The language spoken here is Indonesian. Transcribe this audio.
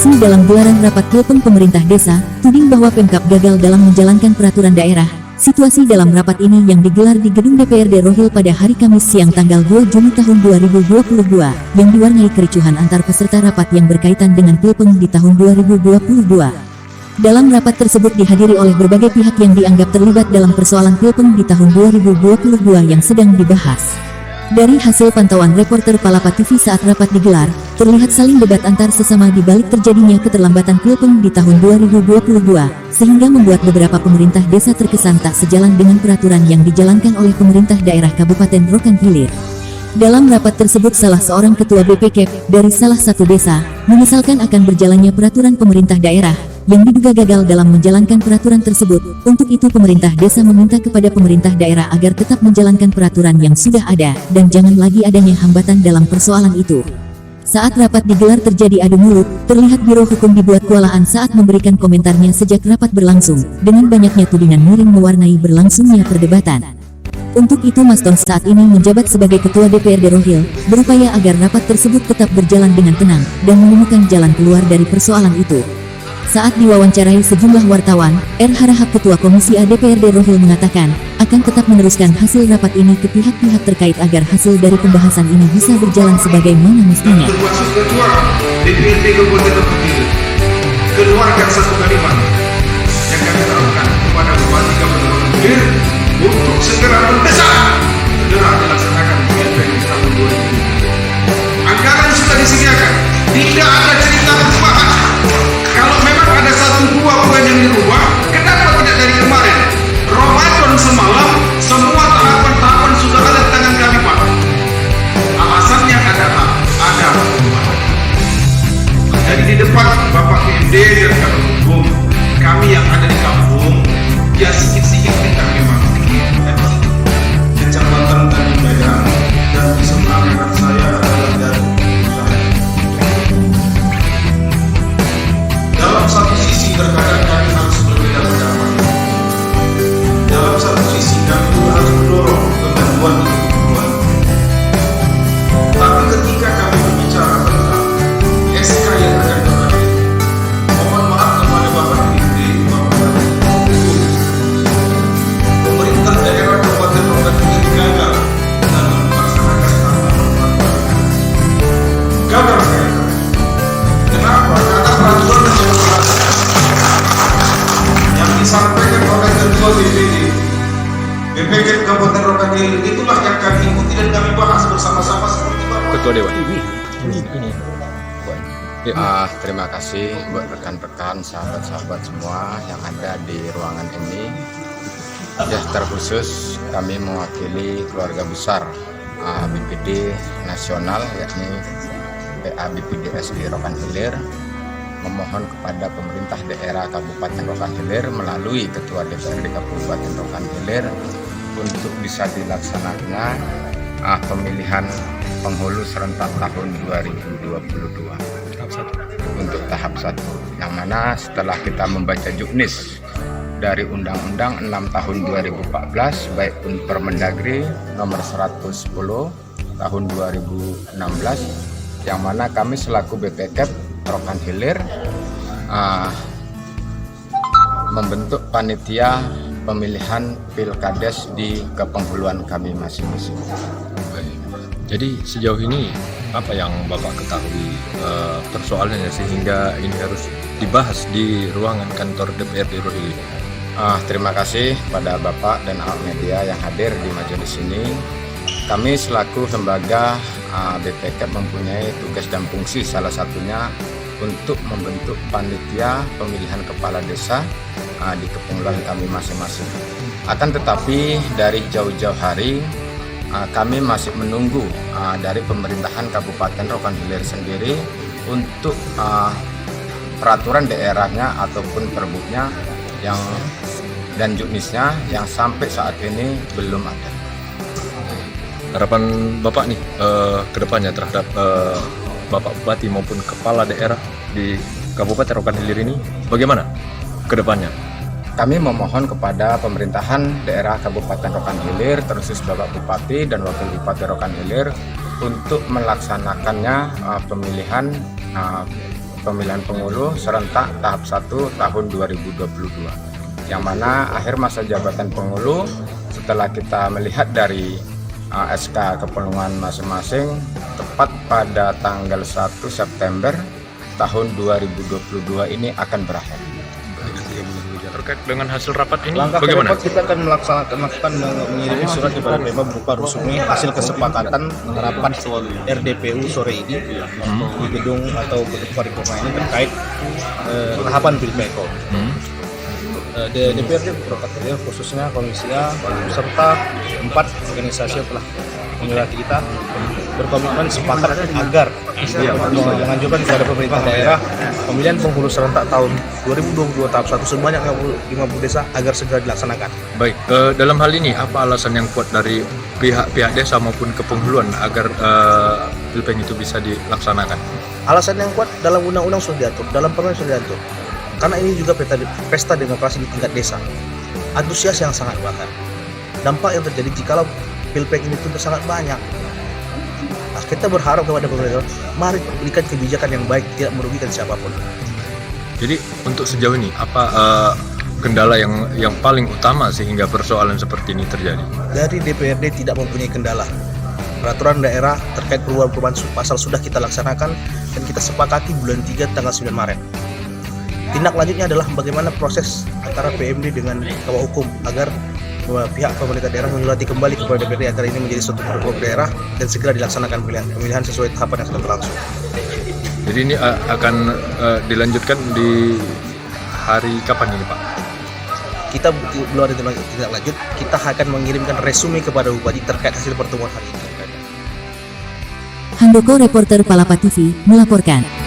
Masih dalam gelaran rapat telepon pemerintah desa, tuding bahwa Pemkab gagal dalam menjalankan peraturan daerah. Situasi dalam rapat ini yang digelar di gedung DPRD Rohil pada hari Kamis siang tanggal 2 Juni tahun 2022, yang diwarnai kericuhan antar peserta rapat yang berkaitan dengan Pilpeng di tahun 2022. Dalam rapat tersebut dihadiri oleh berbagai pihak yang dianggap terlibat dalam persoalan Pilpeng di tahun 2022 yang sedang dibahas. Dari hasil pantauan reporter Palapa TV saat rapat digelar, terlihat saling debat antar sesama di balik terjadinya keterlambatan Pilpeng di tahun 2022, sehingga membuat beberapa pemerintah desa terkesan tak sejalan dengan peraturan yang dijalankan oleh pemerintah daerah Kabupaten Rokan Hilir. Dalam rapat tersebut salah seorang ketua BPKP dari salah satu desa, menyesalkan akan berjalannya peraturan pemerintah daerah, yang diduga gagal dalam menjalankan peraturan tersebut. Untuk itu pemerintah desa meminta kepada pemerintah daerah agar tetap menjalankan peraturan yang sudah ada, dan jangan lagi adanya hambatan dalam persoalan itu. Saat rapat digelar terjadi adu mulut, terlihat Biro Hukum dibuat kewalahan saat memberikan komentarnya sejak rapat berlangsung, dengan banyaknya tudingan miring mewarnai berlangsungnya perdebatan. Untuk itu Maston saat ini menjabat sebagai Ketua DPRD Rohil, berupaya agar rapat tersebut tetap berjalan dengan tenang, dan menemukan jalan keluar dari persoalan itu. Saat diwawancarai sejumlah wartawan, R. Harahap Ketua Komisi A DPRD Rohil mengatakan, akan tetap meneruskan hasil rapat ini ke pihak-pihak terkait agar hasil dari pembahasan ini bisa berjalan sebagaimana mestinya. Termasuk Ketua DPRD Kabupaten Rokan Hilir, keluarkan satu kalimat yang kami terapkan kepada Bupati Kabupaten Rokan Hilir untuk segera mendesak segera dilaksanakan Pilpres tahun 2020. Anggaran sudah disediakan, tidak ada cerita perubahan. Kalau memang ada satu dua bulan yang dirubah, kenapa tidak dari kemarin? Ramadan semalam, semua tahapan-tahapan sudah ada di tangan kami, Pak. Alasannya adalah ada perubahan. Jadi di depan Bapak PMD dan Kabin Hukum, kami yang ada di kampung, ya sedikit-sedikit kita memang Kecamatan Tanjung Medan dan di sebelah kanan saya adalah dari usaha. Dalam satu sisi terkadang kami harus berbeda pendapat. Dalam satu sisi kami juga harus mendorong kemajuan untuk kemajuan. Tapi ketika kami berbicara tentang SK yang akan berakhir, mohon maaf kepada Bapak PMD, Bapak Hukum, pemerintah daerah Kabupaten Rokan Hilir gagal dalam melaksanakan tahapan. Gagal sekali. Kenapa? Karena peraturan yang disampaikan oleh Ketua BPD Kabupaten Rokan Hilir itulah yang kami ikuti dan kami bahas bersama-sama seperti Bapak Ketua Dewan. Terima kasih buat rekan-rekan, sahabat-sahabat semua yang ada di ruangan ini. Ya, terkhusus kami mewakili keluarga besar BPD nasional, yakni PA BPD SD Rokan Hilir, memohon kepada pemerintah daerah Kabupaten Rokan Hilir melalui Ketua DPRD Kabupaten Rokan Hilir untuk bisa dilaksanakannya pemilihan penghulu serentak tahun 2022 untuk tahap 1, yang mana setelah kita membaca juknis dari Undang-Undang 6 tahun 2014 baik pun Permendagri nomor 110 tahun 2016, yang mana kami selaku BPKP Rokan Hilir membentuk panitia pemilihan pilkades di kepenghuluan kami masing-masing. Jadi sejauh ini apa yang Bapak ketahui persoalannya sehingga ini harus dibahas di ruangan kantor DPRD Rohil? Terima kasih pada Bapak dan awak media yang hadir di majelis ini. Kami selaku lembaga BPKP mempunyai tugas dan fungsi, salah satunya untuk membentuk panitia pemilihan kepala desa di kepenghuluan kami masing-masing. Akan tetapi dari jauh-jauh hari kami masih menunggu dari pemerintahan Kabupaten Rokan Hilir sendiri untuk peraturan daerahnya ataupun perbuknya yang dan juknisnya yang sampai saat ini belum ada. Harapan Bapak nih ke depannya terhadap Bapak Bupati maupun kepala daerah di Kabupaten Rokan Hilir ini bagaimana ke depannya? Kami memohon kepada pemerintahan daerah Kabupaten Rokan Hilir, terkhusus Bapak Bupati dan Wakil Bupati Rokan Hilir, untuk melaksanakannya pemilihan pemilihan pengurus serentak tahap 1 tahun 2022. Yang mana akhir masa jabatan pengurus setelah kita melihat dari SK kepengurusan masing-masing tepat pada tanggal 1 September tahun 2022 ini akan berakhir. Terkait dengan hasil rapat ini Langkah bagaimana? ke depan kita akan melakukan mengirim surat kepada Pemda berupa resumi hasil kesepakatan rapat RDPU sore ini di gedung atau gedung paripurna ini terkait tahapan Pilpeko. DPRD Provinsi khususnya Komisi A serta 4 organisasi yang telah menyurati kita berkomitmen sepakat agar mengajukan kepada pemerintah daerah pemilihan pengurus serentak tahun 2022 tahap 1 sebanyak 50 desa agar segera dilaksanakan. Baik, dalam hal ini apa alasan yang kuat dari pihak desa maupun kepenghuluan agar Pilpeng itu bisa dilaksanakan? Alasan yang kuat dalam undang-undang sudah diatur, dalam permen sudah diatur. Karena ini juga pesta demokrasi di tingkat desa. Antusias yang sangat besar. Dampak yang terjadi jikalau Pilpeng ini tunda sangat banyak. Nah, kita berharap kepada pemerintah, mari berikan kebijakan yang baik, tidak merugikan siapapun. Jadi untuk sejauh ini apa kendala yang paling utama sehingga persoalan seperti ini terjadi? Dari DPRD tidak mempunyai kendala. Peraturan daerah terkait perubahan pasal sudah kita laksanakan dan kita sepakati bulan 3 tanggal 9 Maret. Tindak lanjutnya adalah bagaimana proses antara PMD dengan kawah hukum agar pihak pemerintah daerah menyurati kembali kepada DPRD agar ini menjadi suatu program daerah dan segera dilaksanakan pemilihan sesuai tahapan yang sudah berlangsung. Jadi ini akan dilanjutkan di hari kapan ini Pak? Kita belum ada tindak lanjut, kita akan mengirimkan resume kepada Bupati terkait hasil pertemuan hari ini. Handoko Reporter Palapa TV melaporkan.